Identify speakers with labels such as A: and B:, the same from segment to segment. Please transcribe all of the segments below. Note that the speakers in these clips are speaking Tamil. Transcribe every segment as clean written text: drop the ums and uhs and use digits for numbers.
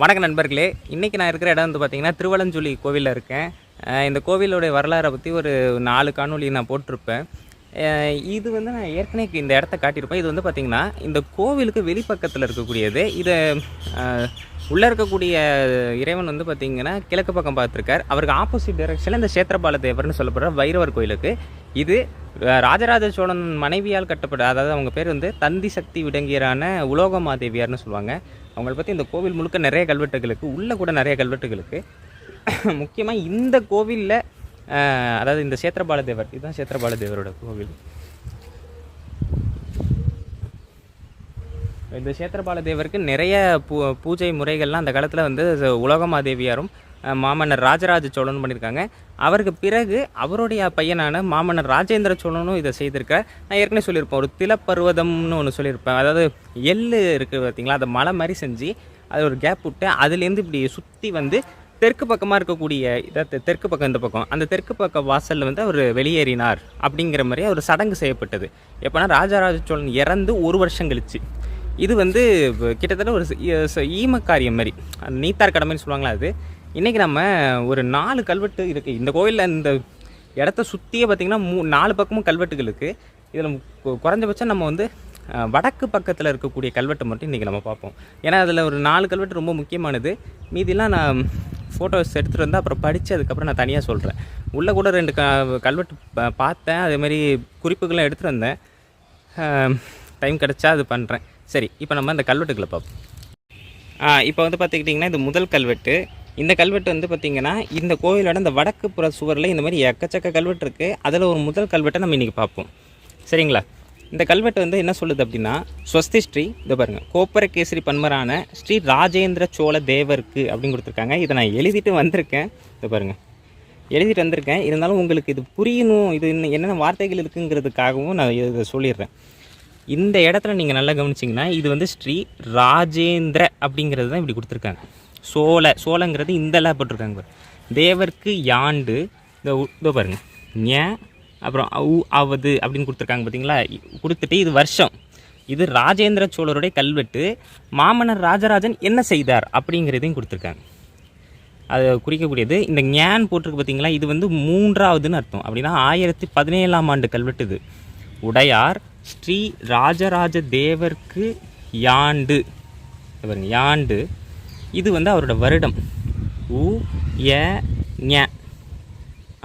A: வணக்கம் நண்பர்களே. இன்றைக்கி நான் இருக்கிற இடம் வந்து பார்த்திங்கன்னா திருவலஞ்சுழி கோவிலில் இருக்கேன். இந்த கோவிலோடைய வரலாறை பற்றி ஒரு 4 காணொளி நான் போட்டிருப்பேன். இது வந்து நான் ஏற்கனவே இந்த இடத்த காட்டியிருப்பேன். இது வந்து பார்த்திங்கன்னா இந்த கோவிலுக்கு வெளிப்பக்கத்தில் இருக்கக்கூடியது. இதை உள்ளே இருக்கக்கூடிய இறைவன் வந்து பார்த்திங்கன்னா கிழக்கு பக்கம் பார்த்துருக்கார். அவருக்கு ஆப்போசிட் டைரெக்ஷனில் இந்த சேத்திரபால தேவர்னு சொல்லப்படுற வைரவர் கோயிலுக்கு. இது ராஜராஜ சோழன் மனைவியால் கட்டப்பட்ட, அதாவது அவங்க பேர் வந்து தந்தி சக்தி விடங்கியரான உலோகமாதேவியார்னு சொல்லுவாங்க. அவங்கள பற்றி இந்த கோவில் முழுக்க நிறைய கல்வெட்டுகளுக்கு, உள்ளே கூட நிறைய கல்வெட்டுகளுக்கு. முக்கியமாக இந்த கோவிலில், அதாவது இந்த சேத்திரபால தேவர், இதுதான் சேத்திரபால தேவரோட கோவில். இந்த சேத்திரபால தேவருக்கு நிறைய பூஜை முறைகள்லாம் அந்த காலத்தில் வந்து உலோகமாதேவியாரும் மாமன்னர் ராஜராஜ சோழனும் பண்ணியிருக்காங்க. அவருக்கு பிறகு அவருடைய பையனான மாமன்னர் ராஜேந்திர சோழனும் இதை செய்திருக்கார். நான் ஏற்கனவே சொல்லியிருப்பேன், ஒரு திலப்பருவதம்னு ஒன்று சொல்லியிருப்பேன். அதாவது எள்ளு இருக்குது பார்த்திங்களா, அதை மலை மாதிரி செஞ்சு அது ஒரு கேப் விட்டு அதுலேருந்து இப்படி சுற்றி வந்து தெற்கு பக்கமாக இருக்கக்கூடிய தெற்கு பக்கம், இந்த பக்கம், அந்த தெற்கு பக்க வாசலில் வந்து அவர் வெளியேறினார் அப்படிங்கிற மாதிரி ஒரு சடங்கு செய்யப்பட்டது. எப்போனா ராஜராஜ சோழன் இறந்து 1 வருஷம் கழிச்சு. இது வந்து கிட்டத்தட்ட ஒரு ஈமக்காரியம் மாதிரி, நீத்தார் கடமைன்னு சொல்லுவாங்களா. அது இன்றைக்கி நம்ம ஒரு 4 கல்வெட்டு இருக்குது இந்த கோயிலில். இந்த இடத்த சுற்றியே பார்த்திங்கன்னா 4 பக்கமும் கல்வெட்டுகள் இருக்குது. இதில் குறைஞ்சபட்சம் நம்ம வந்து வடக்கு பக்கத்தில் இருக்கக்கூடிய கல்வெட்டை மட்டும் இன்றைக்கி நம்ம பார்ப்போம். ஏன்னா அதில் ஒரு 4 கல்வெட்டு ரொம்ப முக்கியமானது. மீதிலாம் நான் ஃபோட்டோஸ் எடுத்துகிட்டு வந்தால் அப்புறம் படித்து அதுக்கப்புறம் நான் தனியாக சொல்கிறேன். உள்ளே கூட 2 கல்வெட்டு பார்த்தேன், அதேமாதிரி குறிப்புகள்லாம் எடுத்துகிட்டு வந்தேன். டைம் கிடச்சா அது பண்ணுறேன். சரி, இப்போ நம்ம இந்த கல்வெட்டுகளை பார்ப்போம். இப்போ வந்து பார்த்துக்கிட்டிங்கன்னா இது முதல் கல்வெட்டு. இந்த கல்வெட்டு வந்து பார்த்திங்கன்னா இந்த கோயிலோட இந்த வடக்கு புற சுவரில் இந்த மாதிரி எக்கச்சக்க கல்வெட்டு இருக்குது. அதில் ஒரு முதல் கல்வெட்டை நம்ம இன்றைக்கி பார்ப்போம். சரிங்களா? இந்த கல்வெட்டு வந்து என்ன சொல்லுது அப்படின்னா, ஸ்வஸ்தி ஸ்ரீ, இதை பாருங்கள், கோப்பரகேசரி பன்மரான ஸ்ரீ ராஜேந்திர சோழ தேவருக்கு அப்படின்னு கொடுத்துருக்காங்க. இதை நான் எழுதிட்டு வந்திருக்கேன். இதை பாருங்கள், எழுதிட்டு வந்திருக்கேன். இருந்தாலும் உங்களுக்கு இது புரியணும், இது என்னென்ன வார்த்தைகள் இருக்குங்கிறதுக்காகவும் நான் இதை சொல்லிடுறேன். இந்த இடத்துல நீங்கள் நல்லா கவனிச்சிங்கன்னா இது வந்து ஸ்ரீ ராஜேந்திர அப்படிங்கிறது தான் இப்படி கொடுத்துருக்காங்க. சோழங்கிறது இந்தெல்லாம் போட்டிருக்காங்க. தேவருக்கு யாண்டு, இதோ பாருங்கள், ஞ அப்புறம் அவது அப்படின்னு கொடுத்துருக்காங்க பார்த்தீங்களா. கொடுத்துட்டு இது வருஷம், இது ராஜேந்திர சோழருடைய கல்வெட்டு. மாமன்னர் ராஜராஜன் என்ன செய்தார் அப்படிங்கிறதையும் கொடுத்துருக்காங்க. அது குறிக்கக்கூடியது இந்த ஞான் போட்டிருக்கு பார்த்தீங்களா. இது வந்து 3ஆவதுன்னு அர்த்தம். அப்படின்னா 1017ஆம் ஆண்டு கல்வெட்டு. இது உடையார் ஸ்ரீ ராஜராஜ தேவர்க்கு யாண்டு, யாண்டு, இது வந்து அவரோட வருடம். உ ய ஞ,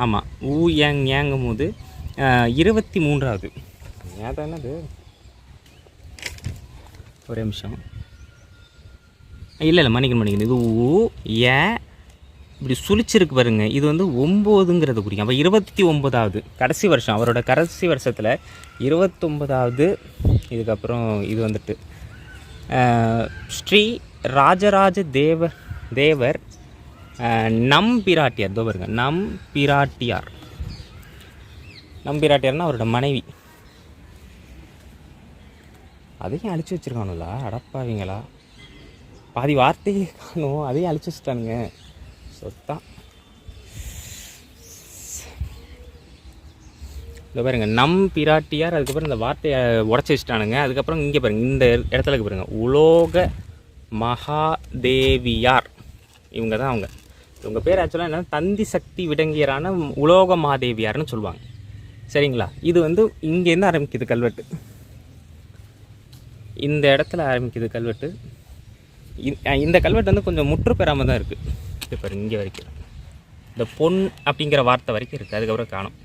A: ஆமாம், உ யங்கும் போது 23ஆவது. ஏன் தானே அது, ஒரே நிமிஷம், இல்லை மன்னிக்கணும், இது உ ய இப்படி சுழிச்சிருக்கு பாருங்க. இது வந்து 9ங்கிறது குறிக்கும். அப்போ 29ஆவது கடைசி வருஷம், அவரோட கடைசி வருஷத்தில் 29ஆவது. இதுக்கப்புறம் இது வந்துட்டு ஸ்ரீ ராஜராஜ தேவர் நம்பிராட்டியார். இதோ பாருங்க, நம்பிராட்டியார்னா அவரோட மனைவி. அதையும் அழிச்சு வச்சுருக்கானுங்களா, அடப்பாவீங்களா, பாதி வார்த்தையே காணும், அதையும் அழிச்சு வச்சுட்டானுங்க. சொத்தான் இந்த பாருங்க, பிராட்டியார். அதுக்கப்புறம் இந்த வார்த்தையை உடச்சி வச்சுட்டானுங்க. அதுக்கப்புறம் இங்கே பாருங்கள், இந்த இடத்துல பாருங்கள், உலோக மகாதேவியார். இவங்க தான் அவங்க. இவங்க பேர் ஆக்சுவலாக என்னென்னா தந்தி சக்தி விடங்கியரான உலோக மாதேவியார்னு சொல்லுவாங்க. சரிங்களா? இது வந்து இங்கேருந்து ஆரம்பிக்குது கல்வெட்டு, இந்த இடத்துல ஆரம்பிக்குது கல்வெட்டு. இந்த கல்வெட்டு வந்து கொஞ்சம் முற்று பெறாமல் தான் இருக்குது. இது பாருங்க, இங்கே வரைக்கும் இந்த பொன் அப்படிங்கிற வார்த்தை வரைக்கும் இருக்குது. அதுக்கப்புறம் காணும்.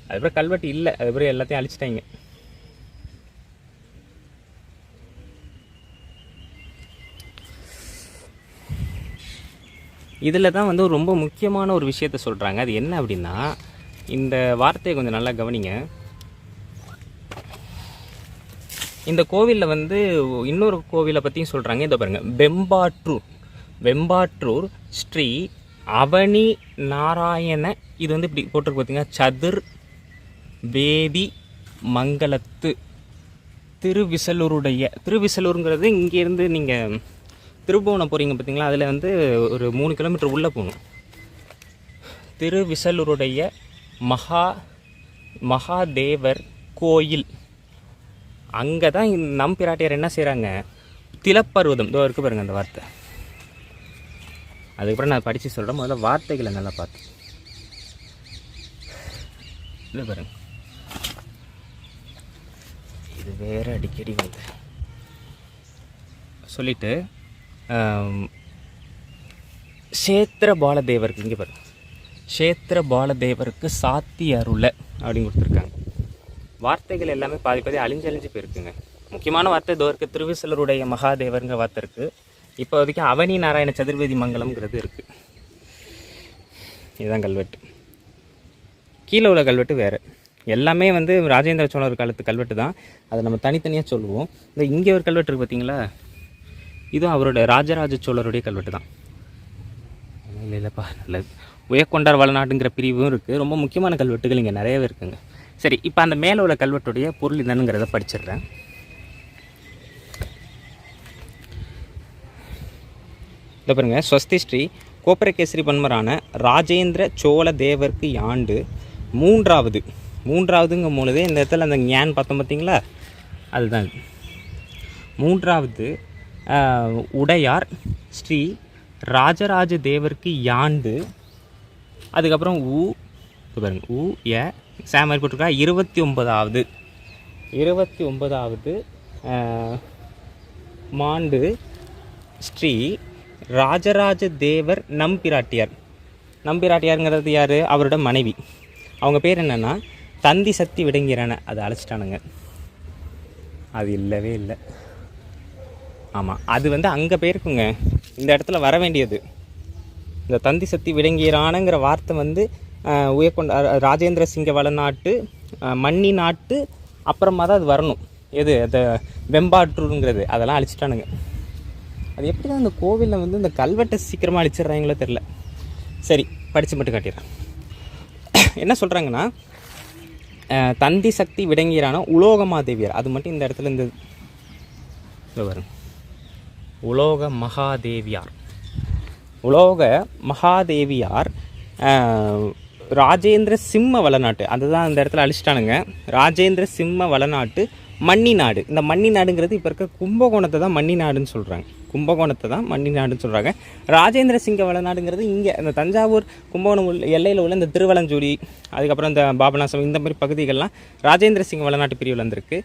A: அதுக்கப்புறம் கல்வெட்டு இல்லை, அதுக்கப்புறம் எல்லாத்தையும் அழிச்சிட்டாங்க. இதில் தான் வந்து ரொம்ப முக்கியமான ஒரு விஷயத்த சொல்கிறாங்க. அது என்ன அப்படின்னா, இந்த வார்த்தையை கொஞ்சம் நல்லா கவனிங்க. இந்த கோவிலில் வந்து இன்னொரு கோவிலை பற்றியும் சொல்கிறாங்க. இதை பாருங்கள், வெம்பாற்றூர் ஸ்ரீ அவனி நாராயண, இது வந்து இப்படி போட்டிருக்கு பார்த்தீங்கன்னா, சதுர் வேதி மங்களத்து திருவிசலூருங்கிறது இங்கேருந்து நீங்கள் திருபுவனம் போகிறீங்க பார்த்தீங்களா, அதில் வந்து ஒரு 3 கிலோமீட்டர் உள்ளே போகணும். திருவிசலூருடைய மகாதேவர் கோயில், அங்கே தான் நம்பிராட்டியார் என்ன செய்கிறாங்க, திலப்பருவதம், இதோ இருக்குது பாருங்கள் அந்த வார்த்தை, அதுக்கப்புறம் நான் படித்து சொல்கிறேன். முதல்ல வார்த்தைகளை நல்லா பார்த்து இல்லை பாருங்க. இது வேறு அடிக்கடி வந்து சொல்லிவிட்டு க்ஷேத்திர பாலதேவருக்கு இங்கே பாருங்க, க்ஷேத்திர பாலதேவருக்கு சாத்தி அருள அப்படின்னு கொடுத்துருக்காங்க. வார்த்தைகள் எல்லாமே பாதி பாதி அழிஞ்சு போயிருக்குங்க. முக்கியமான வார்த்தை இதோ இருக்குது. திருவிசலருடைய மகாதேவருங்கிற வார்த்தை இருக்குது. இப்போதைக்கு அவனி நாராயண சதுர்வேதி மங்கலம்ங்கிறது இருக்குது. இதுதான் கல்வெட்டு. கீழே உள்ள கல்வெட்டு வேறு. எல்லாமே வந்து ராஜேந்திர சோழர் காலத்து கல்வெட்டு தான். அதை நம்ம தனித்தனியாக சொல்லுவோம். இந்த இங்கே ஒரு கல்வெட்டு இருக்குது பார்த்தீங்களா, இதுவும் அவருடைய ராஜராஜ சோழருடைய கல்வெட்டு தான். இல்லைப்பா நல்லது. உயர்கொண்டார் வளநாடுங்கிற பிரிவும் இருக்குது. ரொம்ப முக்கியமான கல்வெட்டுகள் இங்கே நிறையவே இருக்குங்க. சரி, இப்போ அந்த மேலே உள்ள கல்வெட்டுடைய பொருள் என்னங்கிறத படிச்சிடுறேன். இதை பாருங்க. ஸ்வஸ்தி ஸ்ரீ கோப்பரகேசரி பன்மரான ராஜேந்திர சோழ தேவருக்கு ஆண்டு மூன்றாவதுங்கும் பொழுதே இந்த இடத்துல அந்த ஞான் பார்த்தோம் பார்த்தீங்களா, அதுதான் மூன்றாவது உடையார் ஸ்ரீ ராஜராஜ தேவருக்கு ஆண்டு. அதுக்கப்புறம் பாருங்க சாம் மாதிரி போட்டிருக்கா. 29வது மாண்டு ஸ்ரீ ராஜராஜ தேவர் நம்பிராட்டியாருங்கிறது யார்? அவரோட மனைவி. அவங்க பேர் என்னென்னா தந்தி சக்தி விடங்கிறான. அதை அழைச்சிட்டானுங்க. அது இல்லவே இல்லை. ஆமாம், அது வந்து அங்கே போயிருக்குங்க. இந்த இடத்துல வர வேண்டியது இந்த தந்தி சக்தி விடங்கிறானங்கிற வார்த்தை வந்து உயர்கொண்ட ராஜேந்திர சிங்க வளநாட்டு மன்னி நாட்டு அப்புறமா தான் அது வரணும். எது அந்த வெம்பாற்றூருங்கிறது அதெல்லாம் அழிச்சிட்டானுங்க. அது எப்படி தான் அந்த கோவிலில் வந்து இந்த கல்வெட்டை சீக்கிரமாக அழிச்சிட்றாங்களோ தெரில. சரி, படித்து மட்டும் காட்டிடுறேன். என்ன சொல்கிறாங்கன்னா, தந்தி சக்தி விடங்கிறான உலோகமாதேவியார். அது மட்டும் இந்த இடத்துல இந்த வரும். உலோக மகாதேவியார் ராஜேந்திர சிம்ம வளநாட்டு, அதுதான் அந்த இடத்துல அழிச்சிட்டானுங்க. ராஜேந்திர சிம்ம வளநாட்டு மன்னி நாடு. இந்த மன்னி நாடுங்கிறது இப்போ இருக்க கும்பகோணத்தை தான் மன்னி நாடுன்னு சொல்கிறாங்க. ராஜேந்திர சிங்க வளநாடுங்கிறது இங்கே இந்த தஞ்சாவூர் கும்பகோணம் எல்லையில் உள்ள இந்த திருவலஞ்சூரி, அதுக்கப்புறம் இந்த பாபநாசம், இந்த மாதிரி பகுதிகள்லாம் ராஜேந்திர சிங்க வளநாட்டு பிரிவில் வந்திருக்கு.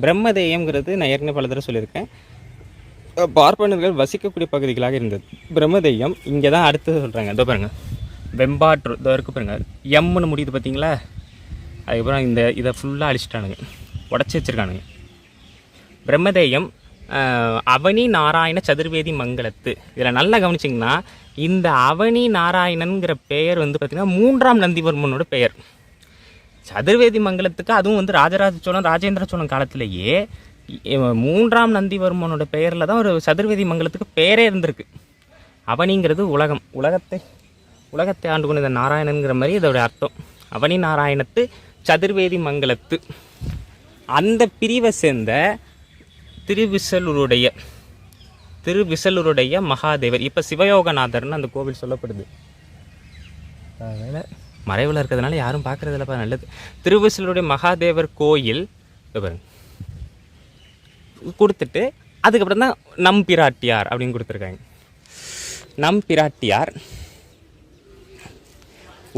A: பிரம்மதேயம்ங்கிறது நான் ஏற்கனவே பல தடவை சொல்லியிருக்கேன், பார்ப்பனர்கள் வசிக்கக்கூடிய பகுதிகளாக இருந்தது. பிரம்மதேயம் இங்கே தான் அடுத்தது சொல்கிறாங்க. இதோ பாருங்கள், வெம்பாற்று இதோ இருக்கு பாருங்கள், எம்னு முடியுது பார்த்தீங்களா. அதுக்கப்புறம் இதை ஃபுல்லாக அழிச்சிட்டானுங்க, உடச்சி வச்சுருக்கானுங்க. பிரம்மதேயம் அவனி நாராயண சதுர்வேதி மங்கலத்து. இதில் நல்லா கவனிச்சிங்கன்னா, இந்த அவனி நாராயணன்கிற பெயர் வந்து பார்த்திங்கன்னா 3ஆம் நந்திவர்மனோட பெயர். சதுர்வேதி மங்கலத்துக்கு அதுவும் வந்து ராஜராஜ சோழன் ராஜேந்திர சோழன் காலத்திலேயே 3ஆம் நந்திவர்மனோட பெயரில் தான் ஒரு சதுர்வேதி மங்கலத்துக்கு பெயரே இருந்திருக்கு. அவனிங்கிறது உலகத்தை ஆண்டு கொண்ட நாராயணன்கிற மாதிரி இதோட அர்த்தம். அவனி நாராயணத்து சதுர்வேதி மங்கலத்து. அந்த பிரிவை சேர்ந்த திருவிசலருடைய மகாதேவர், இப்போ சிவயோகநாதர்னு அந்த கோவில் சொல்லப்படுது. அதனால் மறைவில் இருக்கிறதுனால யாரும் பார்க்குறதில்லப்பா, நல்லது. திருவிசலருடைய மகாதேவர் கோயில் கொடுத்துட்டு அதுக்கப்புறம் தான் நம்பிராட்டியார் அப்படின்னு கொடுத்துருக்காங்க. நம்பிராட்டியார்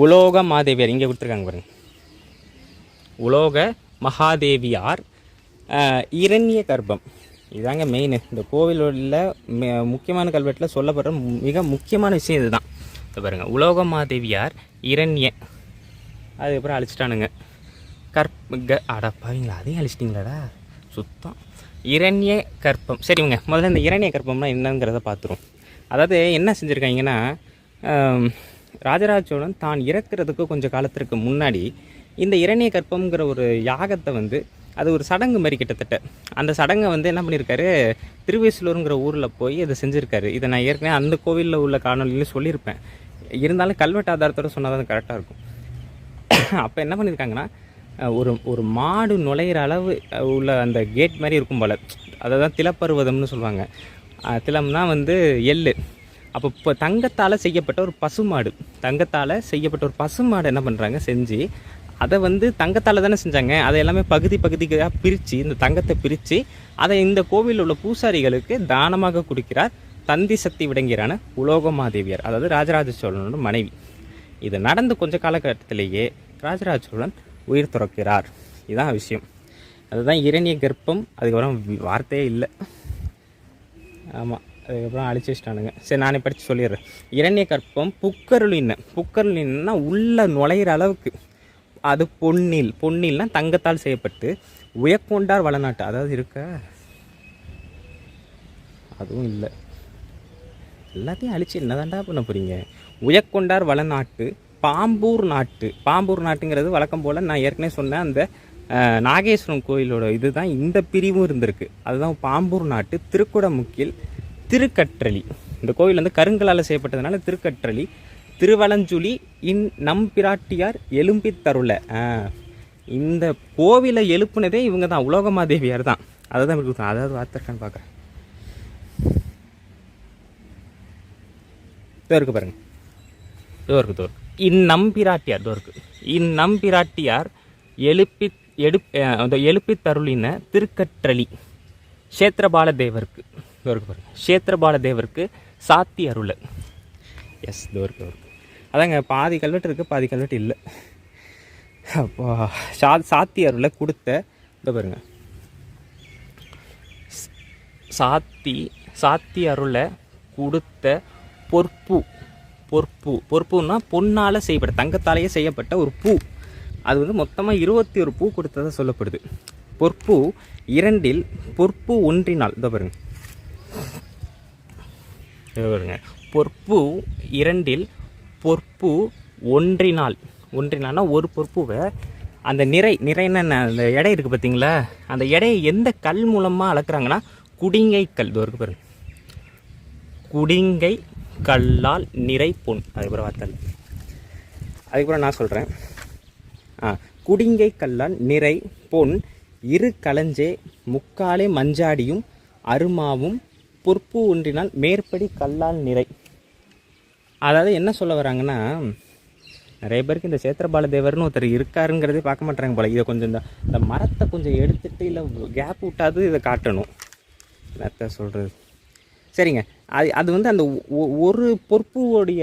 A: உலோக மாதேவியார் இங்கே கொடுத்துருக்காங்க பாருங்க. உலோக மகாதேவியார் இரண்ய கர்ப்பம். இதாங்க மெயின். இந்த கோவிலில் முக்கியமான கல்வெட்டில் சொல்லப்படுற மிக முக்கியமான விஷயம் இதுதான். இப்போ பாருங்கள், உலோக மாதேவியார் இரண்ய, அதுக்கப்புறம் அழிச்சிட்டானுங்க. அடப்பாவீங்களா, அதையும் அழிச்சிட்டிங்களாடா சுத்தம். இரண்ய கர்ப்பம். சரிங்க, முதல்ல இந்த இரண்ய கர்ப்பம்னா என்னங்கிறத பார்த்துரும். அதாவது என்ன செஞ்சுருக்காங்கன்னா, ராஜராஜ சோழன் தான் இறக்குறதுக்கு கொஞ்சம் காலத்திற்கு முன்னாடி இந்த இரண்ய கர்ப்பம்ங்கிற ஒரு யாகத்தை வந்து, அது ஒரு சடங்கு மாதிரி கிட்டத்தட்ட, அந்த சடங்கை வந்து என்ன பண்ணியிருக்காரு, திருவேசலூருங்கிற ஊரில் போய் அதை செஞ்சுருக்காரு. இதை நான் ஏற்கனவே அந்த கோவிலில் உள்ள காணொலியிலும் சொல்லியிருப்பேன். இருந்தாலும் கல்வெட்டு ஆதாரத்தோடு சொன்னால் தான் கரெக்டாக இருக்கும். அப்போ என்ன பண்ணியிருக்காங்கன்னா, ஒரு மாடு நுழையிற அளவு உள்ள அந்த கேட் மாதிரி இருக்கும் போல், அதை தான் திலப்பருவதம்னு சொல்லுவாங்க. திலம்னா வந்து எள்ளு. அப்போ இப்போ தங்கத்தால் செய்யப்பட்ட ஒரு பசுமாடு என்ன பண்ணுறாங்க, செஞ்சு அதை வந்து தங்கத்தால் தானே செஞ்சாங்க. அதை எல்லாமே பகுதிக்காக பிரித்து, இந்த தங்கத்தை பிரித்து அதை இந்த கோவிலில் உள்ள பூசாரிகளுக்கு தானமாக கொடுக்கிறார் தந்தி சக்தி விடங்கியரான உலோகமாதேவியார், அதாவது ராஜராஜ சோழனோட மனைவி. இது நடந்து கொஞ்ச காலகட்டத்திலேயே ராஜராஜ சோழன் உயிர் துறக்கிறார். இதுதான் விஷயம். அதுதான் இரணிய கர்ப்பம். அதுக்கப்புறம் வார்த்தையே இல்லை. ஆமாம், அதுக்கப்புறம் அழிச்சு வச்சிட்டானுங்க. சரி, நானே படித்து சொல்லிடுறேன். இரணிய கர்ப்பம் புக்கருளின்னா உள்ள நுழையிற அளவுக்கு. அது பொன்னில்னா தங்கத்தால் செய்யப்பட்டு உயக்கொண்டார் வளநாட்டு, அதாவது இருக்க அதுவும் இல்லை. எல்லாத்தையும் அழிச்சு என்னதாண்டா பண்ண போகிறீங்க? உயக்கொண்டார் வளநாட்டு பாம்பூர் நாட்டுங்கிறது வழக்கம் போல் நான் ஏற்கனவே சொன்னேன். அந்த நாகேஸ்வரம் கோயிலோட இதுதான் இந்த பிரிவும் இருந்திருக்கு. அதுதான் பாம்பூர் நாட்டு. திருக்குடமுக்கில் திருக்கற்றளி. இந்த கோயில் வந்து கருங்கலால் செய்யப்பட்டதுனால திருக்கற்றளி. திருவலஞ்சுழி நம்பிராட்டியார் எலும்பி தருள. இந்த கோவிலை எழுப்புனதே இவங்க தான், உலோகமாதேவியார் தான். அதை தான் இருக்கு. அதாவது வார்த்தைக்கான்னு பார்க்குறேன். இருக்கு பாருங்க, இருக்கு இந்நம்பிராட்டியார் எழுப்பி தருளின திருக்கற்றளி க்ஷேத்திரபால தேவருக்கு. இருக்கு பாருங்க, க்ஷேத்திரபால தேவருக்கு சாத்தி அருள. எஸ், இருக்கு. அதாங்க, பாதி கல்வெட்டு இருக்குது, பாதி கல்வெட்டு இல்லை. அப்போ சாத்தி அருளை கொடுத்த இந்த பாருங்க, சாத்தி அருளை கொடுத்த பொற்புன்னா பொன்னால் செய்யப்பட்ட, தங்கத்தாலேயே செய்யப்பட்ட ஒரு பூ. அது வந்து மொத்தமாக 21 பூ கொடுத்ததாக சொல்லப்படுது. பொற்பு 2 பொற்பு 1 இதோ பாருங்க, பொற்பு 2 பொற்பு 1 ஒரு பொற்புவை அந்த நிறைன்னா அந்த எடை இருக்குது பார்த்தீங்களா, அந்த எடையை எந்த கல் மூலமாக அளக்குறாங்கன்னா குடிங்கை கல். இதோ இருக்கு பாருங்க, குடிங்கை கல்லால் நிறை பொன். அதுக்கப்புறம் வார்த்தை, அதுக்கப்புறம் நான் சொல்கிறேன். குடிங்கை கல்லால் நிறை பொன் இரு களஞ்சே முக்காலே மஞ்சாடியும் அருமாவும் பொற்பு 1 மேற்படி கல்லால் நிறை. அதாவது என்ன சொல்ல வராங்கன்னா, நிறைய பேருக்கு இந்த சேத்திரபால தேவர்னு ஒருத்தர் இருக்காருங்கிறதே பார்க்க மாட்டாங்க போல. இதை கொஞ்சம் இந்த மரத்தை கொஞ்சம் எடுத்துகிட்டு இல்லை கேப் விட்டாது இதை காட்டணும். என்னத்த சொல்கிறது? சரிங்க, அது வந்து அந்த ஒரு பொற்புவோடைய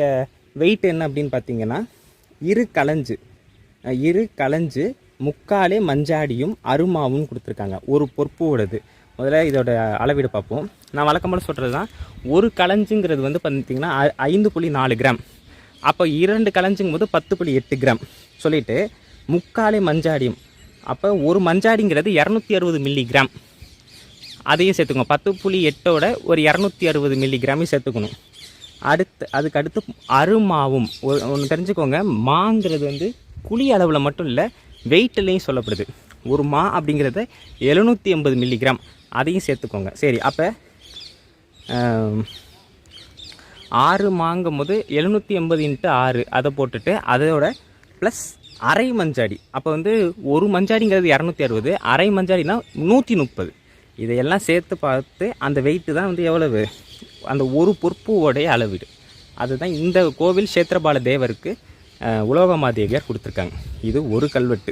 A: வெயிட் என்ன அப்படின்னு பார்த்தீங்கன்னா, இரு களஞ்சு முக்காலே மஞ்சாடியும் அருமாவும் கொடுத்துருக்காங்க ஒரு பொற்புவோடது. முதல்ல இதோட அளவீடு பார்ப்போம். நான் வழக்கம் போல் சொல்கிறது தான், ஒரு களஞ்சுங்கிறது வந்து பார்த்திங்கன்னா 5.4 கிராம். அப்போ 2 களஞ்சுங்கும் போது 10.8 கிராம் சொல்லிவிட்டு முக்காலே மஞ்சாடியும், அப்போ ஒரு மஞ்சாடிங்கிறது 260 மில்லிகிராம். அதையும் சேர்த்துக்கணும். 10.8ஓட ஒரு 260 மில்லிகிராமையும் சேர்த்துக்கணும். அதுக்கு அடுத்து அருமாவும் ஒன்று தெரிஞ்சுக்கோங்க. மாங்கிறது வந்து குழி அளவில் மட்டும் இல்லை, வெயிட்லேயும் சொல்லப்படுது. ஒரு மா அப்படிங்கிறத 780 மில்லிகிராம், அதையும் சேர்த்துக்கோங்க. சரி, அப்போ 6 மாங்கும் போது 780 × 6 அதை போட்டுட்டு அதோட ப்ளஸ் அரை மஞ்சாடி. அப்போ வந்து ஒரு மஞ்சாடிங்கிறது 260, அரை மஞ்சாடினா 130. இதையெல்லாம் சேர்த்து பார்த்து அந்த வெயிட்டு தான் வந்து எவ்வளவு, அந்த ஒரு பொற்புவோடைய அளவீடு. அதுதான் இந்த கோவில் க்ஷேத்திரபால தேவருக்கு உலோகமாதேவியார் கொடுத்துருக்காங்க. இது ஒரு கல்வெட்டு.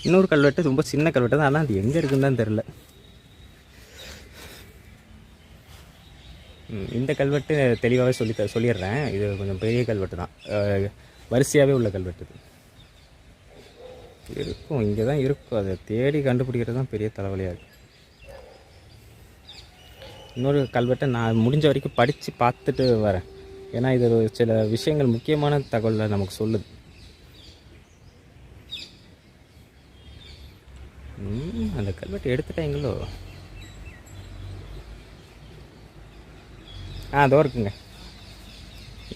A: இன்னொரு கல்வெட்டு ரொம்ப சின்ன கல்வெட்டு தான், ஆனால் அது எங்கே இருக்குன்னு தான் தெரில. இந்த கல்வெட்டு தெளிவாகவே சொல்லிடுறேன். இது கொஞ்சம் பெரிய கல்வெட்டு தான், வரிசையாகவே உள்ள கல்வெட்டு இருக்கும். இங்கே தான் இருக்கும், அதை தேடி கண்டுபிடிக்கிறது தான் பெரிய தலைவலியாக இருக்குது. இன்னொரு கல்வெட்டை நான் முடிஞ்ச வரைக்கும் படித்து பார்த்துட்டு வரேன். ஏன்னா இது சில விஷயங்கள், முக்கியமான தகவலை நமக்கு சொல்லுது. அந்த கல்வெட்டை எடுத்துட்டாங்களோ? அதோ இருக்குங்க.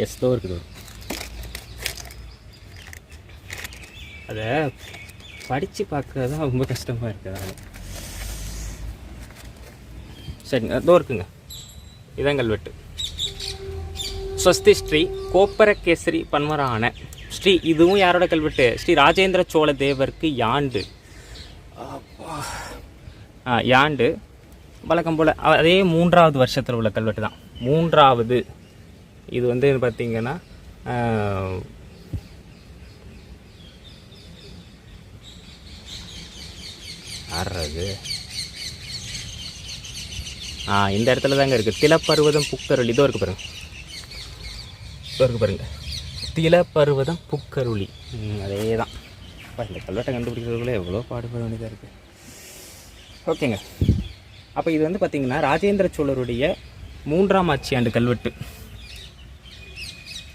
A: எஸ், தோ இருக்குது. அதை படித்து பார்க்குறது தான் ரொம்ப கஷ்டமாக இருக்குது. சரிங்க, அதோ இருக்குங்க. இதான் கல்வெட்டு. ஸ்வஸ்தி ஸ்ரீ கோப்பரகேசரி பன்மரான ஸ்ரீ. இதுவும் யாரோட கல்வெட்டு? ஸ்ரீ ராஜேந்திர சோழ தேவருக்கு யாண்டு. யாண்டு வழக்கம் போல் அதே 3வது வருஷத்தில் உள்ள கல்வெட்டு தான். 3வது இது வந்து பார்த்திங்கன்னா ஆறுறது இந்த இடத்துல தாங்க இருக்குது. திலப்பருவதம் புக்கருளி இதோ இருக்குது பாருங்கள், இதோ இருக்குது பாருங்கள், திலப்பருவதம் புக்கருளி. அதே தான். இந்த கல்வெட்டை கண்டுபிடிக்கிறதுக்குள்ளே எவ்வளோ பாடுபட வேண்டியதாக இருக்குது. ஓகேங்க. அப்போ இது வந்து பார்த்திங்கன்னா ராஜேந்திர சோழருடைய 3ஆம் ஆட்சியாண்டு கல்வெட்டு.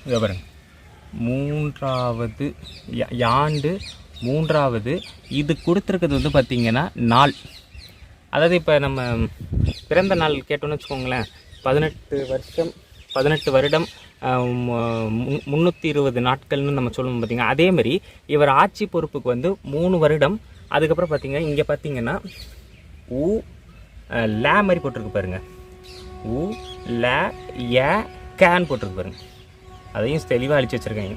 A: இதை பாருங்க, 3வது ஆண்டு 3வது. இது கொடுத்துருக்கிறது வந்து பார்த்திங்கன்னா நாள், அதாவது இப்போ நம்ம பிறந்த நாள் கேட்டோன்னு வச்சுக்கோங்களேன், 18 வருடம் 320 நாட்கள்னு நம்ம சொல்லணும் பார்த்திங்கன்னா. அதேமாதிரி இவர் ஆட்சி பொறுப்புக்கு வந்து 3 வருடம். அதுக்கப்புறம் பார்த்திங்கன்னா இங்கே பார்த்திங்கன்னா ல மாதிரி போட்டிருக்கு பாருங்கள், ல கேன் போட்டிருக்கு பாருங்கள். அதையும் தெளிவாக அழிச்சு வச்சுருக்காங்க.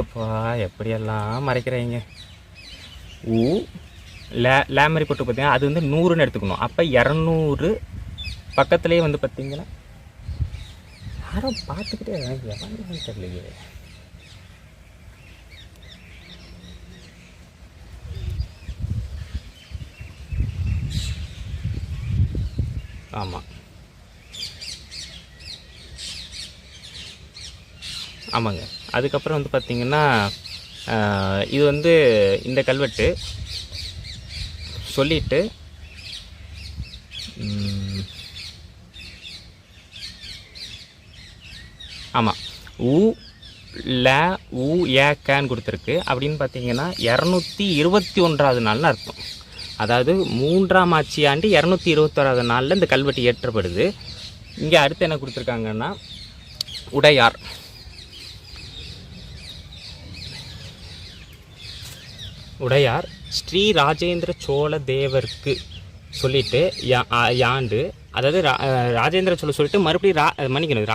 A: அப்பா எப்படியெல்லாம் மறைக்கிறாங்க. ல மாதிரி போட்டு பார்த்தீங்கன்னா அது வந்து 100ன்னு எடுத்துக்கணும். அப்போ 200 பக்கத்துலேயே வந்து பார்த்தீங்கன்னா யாரும் பார்த்துக்கிட்டே எவன்னு தெரியலையே. ஆமாம் ஆமாங்க. அதுக்கப்புறம் வந்து பார்த்திங்கன்னா இது வந்து இந்த கல்வெட்டு சொல்லிட்டு ஆமாம் கேன் கொடுத்துருக்கு. அப்படின்னு பார்த்தீங்கன்னா 221வது நாள்னு அர்த்தம். அதாவது 3ஆம் ஆட்சியாண்டு 221வது நாளில் இந்த கல்வெட்டு ஏற்றப்படுது. இங்கே அடுத்து என்ன கொடுத்துருக்காங்கன்னா உடையார். உடையார் ஸ்ரீ ராஜேந்திர சோழ தேவருக்கு சொல்லிட்டு யாண்டு, அதாவது ராஜேந்திர சோழ சொல்லிட்டு மறுபடியும் மன்னிக்கணும்,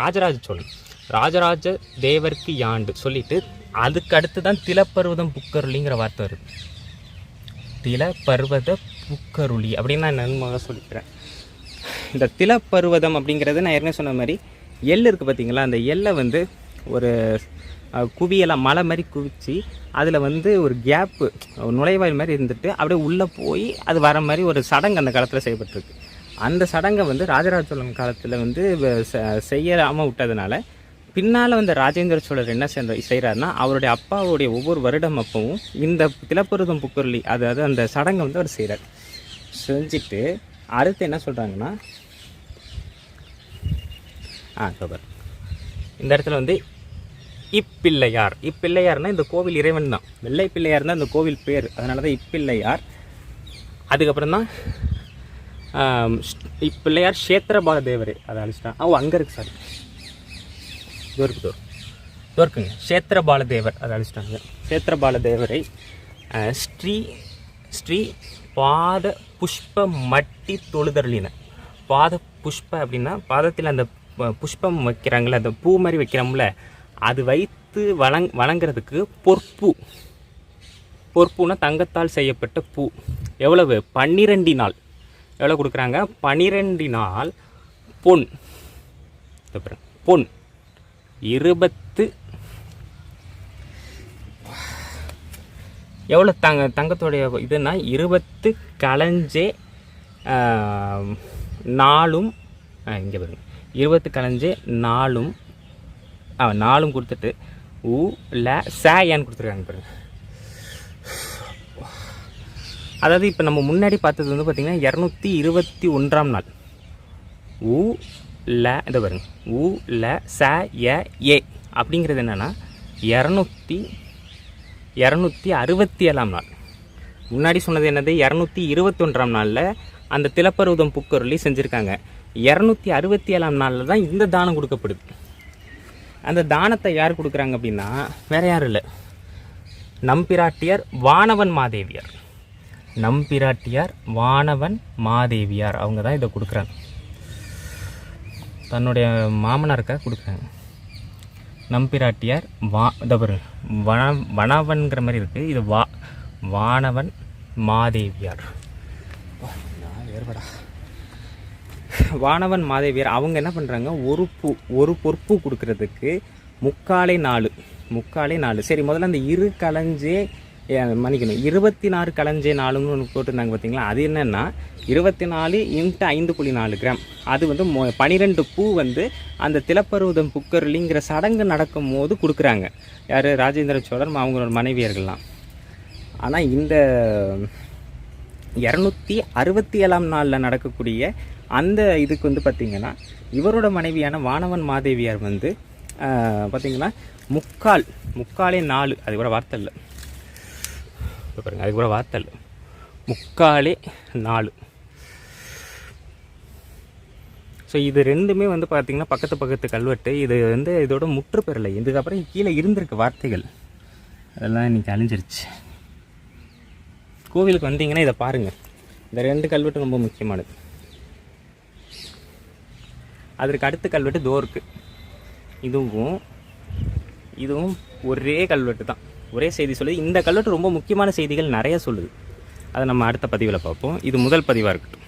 A: ராஜராஜ தேவருக்கு யாண்டு சொல்லிட்டு அதுக்கு அடுத்து தான் திலப்பருவதம் புக்கருளிங்கிற வார்த்தை வருது. திலப்பருவத புக்கருளி அப்படின்னு நான் நன்மையாக சொல்லிக்கிறேன். இந்த திலப்பருவதம் அப்படிங்கிறது நான் ஏற்கனவே சொன்ன மாதிரி எள் இருக்குது பார்த்தீங்களா, அந்த எல்லை வந்து ஒரு குவியெல்லாம் மலை மாதிரி குவிச்சு அதில் வந்து ஒரு கேப்பு நுழைவாயில் மாதிரி இருந்துட்டு அப்படியே உள்ளே போய் அது வர மாதிரி ஒரு சடங்கு அந்த காலத்தில் செய்யப்பட்டிருக்கு. அந்த சடங்கை வந்து ராஜராஜ சோழன் காலத்தில் வந்து செய்யாமல் விட்டதுனால பின்னால் வந்து ராஜேந்திர சோழர் என்ன செய்கிறாருன்னா அவருடைய அப்பாவுடைய ஒவ்வொரு வருடம் அப்பவும் இந்த திலப்பருவதம் புக்கருளி அதாவது அந்த சடங்கை வந்து அவர் செய்கிறார். செஞ்சுட்டு அடுத்து என்ன சொல்கிறாங்கன்னா இந்த இடத்துல வந்து இப்பிள்ளையார்னா இந்த கோவில் இறைவன் தான். வெள்ளை பிள்ளையார் தான் இந்த கோவில் பேர், அதனால தான் இப்பிள்ளையார். அதுக்கப்புறம் தான் இப்பிள்ளையார் க்ஷேத்திரபால தேவர். அதை அழிச்சிட்டான். அங்கே இருக்கு, சாரி தோற்குங்க, க்ஷேத்திரபால தேவர் அதை அழிச்சிட்டாங்க. க்ஷேத்திரபால தேவரை ஸ்ரீ பாத புஷ்ப மட்டி தொழுதருளின. பாத புஷ்ப அப்படின்னா பாதத்தில் அந்த புஷ்பம் வைக்கிறாங்களே, அந்த பூ மாதிரி வைக்கிறோம்ல, அது வைத்து வணங்குறதுக்கு பொற்பூனா தங்கத்தால் செய்யப்பட்ட பூ. எவ்வளவு? 12 நாள். எவ்வளோ கொடுக்குறாங்க? 12 நாள் பொன் 20 எவ்வளோ தங்கத்தோடைய இதுன்னா 20 கலஞ்சே நாளும். இங்கே பாருங்க, 20 கலஞ்சே நாளும் கொடுத்துட்டு ஏன்னு கொடுத்துருக்காங்க பாருங்க. அதாவது இப்போ நம்ம முன்னாடி பார்த்தது வந்து பார்த்திங்கன்னா 221ஆம் நாள். இதை பாருங்க, ஏ அப்படிங்கிறது என்னென்னா 267ஆம் நாள். முன்னாடி சொன்னது என்னது? 221ஆம் நாளில் அந்த திலப்பருவதம் புக்கருளி செஞ்சுருக்காங்க. 267ஆம் நாளில் தான் இந்த தானம் கொடுக்கப்படுது. அந்த தானத்தை யார் கொடுக்குறாங்க அப்படின்னா வேறு யாரும் இல்லை, நம்பிராட்டியார் வானவன் மாதேவியார் அவங்க தான் இதை கொடுக்குறாங்க. தன்னுடைய மாமனாருக்காக கொடுக்குறாங்க. நம்பிராட்டியார் வனவன்கிற மாதிரி இருக்குது, இது வானவன் மாதேவியார். வானவன் மாதேவியார் அவங்க என்ன பண்ணுறாங்க, ஒரு பொறுப்பு கொடுக்கறதுக்கு முக்காலே 4. சரி, முதல்ல அந்த 2 கலஞ்சே மன்னிக்கணும் 24 களஞ்சே 4ன்னு ஒன்று போட்டிருந்தாங்க பார்த்தீங்களா. அது என்னென்னா 24 × 5.4 கிராம். அது வந்து 12 பூ வந்து அந்த திலப்பருவதம் புக்கர்லிங்கிற சடங்கு நடக்கும் போது கொடுக்குறாங்க. யார்? ராஜேந்திர சோழன் அவங்களோட மனைவியர்கள்லாம். ஆனால் இந்த 267ஆம் நாளில் நடக்கக்கூடிய அந்த இதுக்கு வந்து பார்த்திங்கன்னா இவரோட மனைவியான வானவன் மாதேவியார் வந்து பார்த்திங்கன்னா முக்காலே 4, அது கூட வார்த்தை இல்லை பாருங்க, அது கூட வார்த்தை இல்லை, முக்காலே 4. ஸோ இது ரெண்டுமே வந்து பார்த்திங்கன்னா பக்கத்து கல்வெட்டு. இது வந்து இதோட முற்று பெறலை. இதுக்கப்புறம் கீழே இருந்திருக்கு வார்த்தைகள், அதெல்லாம் இன்றைக்கி அழிஞ்சிருச்சு. கோவிலுக்கு வந்தீங்கன்னா இதை பாருங்கள். இந்த 2 கல்வெட்டு ரொம்ப முக்கியமானது. அதற்கு அடுத்த கல்வெட்டு தோருக்கு. இதுவும் ஒரே கல்வெட்டு தான், ஒரே செய்தி சொல்லுது. இந்த கல்வெட்டு ரொம்ப முக்கியமான செய்திகள் நிறைய சொல்லுது. அதை நம்ம அடுத்த பதிவில் பார்ப்போம். இது முதல் பதிவாக இருக்கட்டும்.